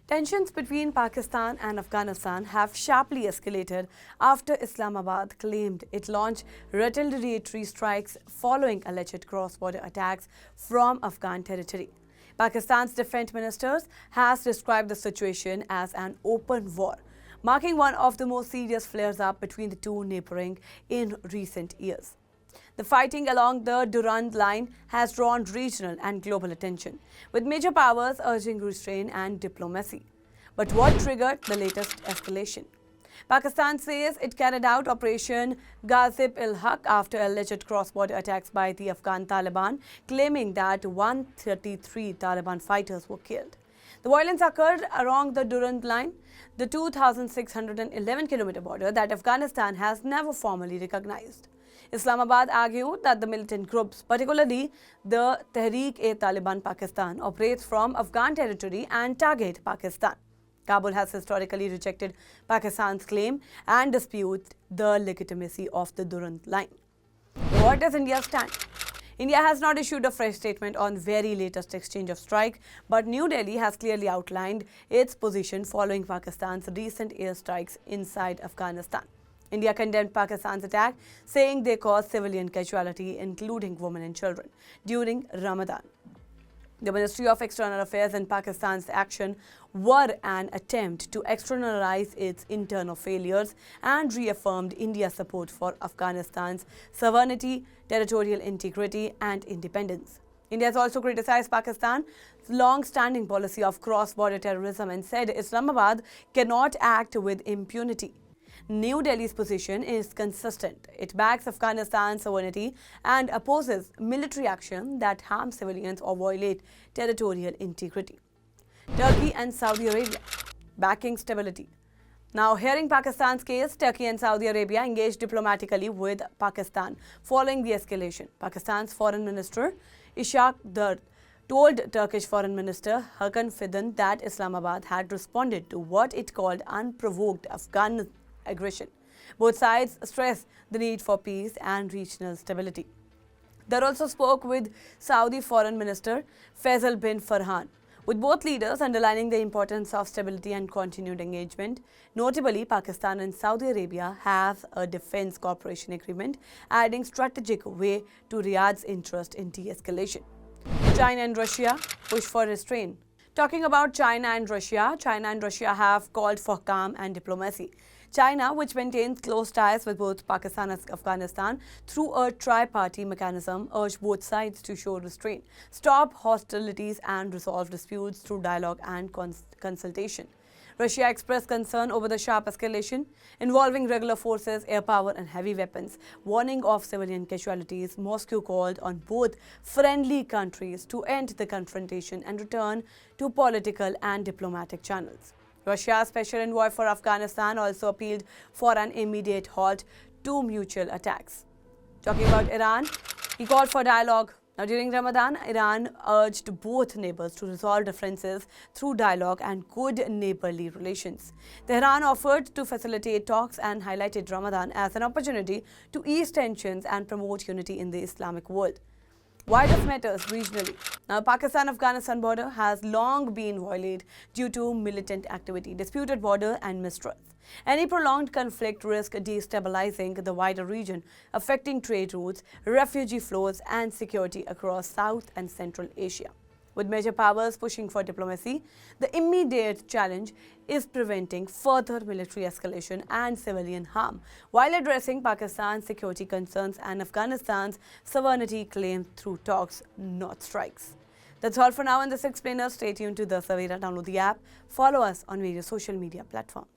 Tensions between Pakistan and Afghanistan have sharply escalated after Islamabad claimed it launched retaliatory strikes following alleged cross-border attacks from Afghan territory. Pakistan's defense minister has described the situation as an open war, marking one of the most serious flares-up between the two neighboring in recent years. The fighting along the Durand Line has drawn regional and global attention, with major powers urging restraint and diplomacy. But what triggered the latest escalation? Pakistan says it carried out Operation Ghazib-ul-Haq after alleged cross-border attacks by the Afghan Taliban, claiming that 133 Taliban fighters were killed. The violence occurred along the Durand Line, the 2,611-kilometer border that Afghanistan has never formally recognized. Islamabad argued that the militant groups, particularly the Tehreek-e-Taliban Pakistan, operates from Afghan territory and target Pakistan. Kabul has historically rejected Pakistan's claim and disputed the legitimacy of the Durand Line. What does India stand? India has not issued a fresh statement on very latest exchange of strike, but New Delhi has clearly outlined its position following Pakistan's recent airstrikes inside Afghanistan. India condemned Pakistan's attack, saying they caused civilian casualty, including women and children, during Ramadan. The Ministry of External Affairs in Pakistan's action were an attempt to externalize its internal failures and reaffirmed India's support for Afghanistan's sovereignty, territorial integrity, and independence. India has also criticized Pakistan's long-standing policy of cross-border terrorism and said Islamabad cannot act with impunity. New Delhi's position is consistent. It backs Afghanistan's sovereignty and opposes military action that harms civilians or violate territorial integrity. Turkey and Saudi Arabia backing stability. Now, hearing Pakistan's case, Turkey and Saudi Arabia engaged diplomatically with Pakistan following the escalation. Pakistan's Foreign Minister Ishaq Dar told Turkish Foreign Minister Hakan Fidan that Islamabad had responded to what it called unprovoked Afghan aggression. Both sides stressed the need for peace and regional stability. Dar also spoke with Saudi Foreign Minister Faisal bin Farhan, with both leaders underlining the importance of stability and continued engagement. Notably, Pakistan and Saudi Arabia have a defense cooperation agreement, adding strategic weight to Riyadh's interest in de-escalation. China and Russia push for restraint. Talking about China and Russia have called for calm and diplomacy. China, which maintains close ties with both Pakistan and Afghanistan through a tri-party mechanism, urged both sides to show restraint, stop hostilities and resolve disputes through dialogue and consultation. Russia expressed concern over the sharp escalation involving regular forces, air power and heavy weapons, warning of civilian casualties. Moscow called on both friendly countries to end the confrontation and return to political and diplomatic channels. Russia's special envoy for Afghanistan also appealed for an immediate halt to mutual attacks. Talking about Iran, he called for dialogue. Now, during Ramadan, Iran urged both neighbors to resolve differences through dialogue and good neighborly relations. Tehran offered to facilitate talks and highlighted Ramadan as an opportunity to ease tensions and promote unity in the Islamic world. Why this matters regionally? Now, Pakistan-Afghanistan border has long been violated due to militant activity, disputed border and mistrust. Any prolonged conflict risks destabilizing the wider region, affecting trade routes, refugee flows and security across South and Central Asia. With major powers pushing for diplomacy, the immediate challenge is preventing further military escalation and civilian harm, while addressing Pakistan's security concerns and Afghanistan's sovereignty claims through talks, not strikes. That's all for now in this explainer. Stay tuned to the Savera. Download the app. Follow us on various social media platforms.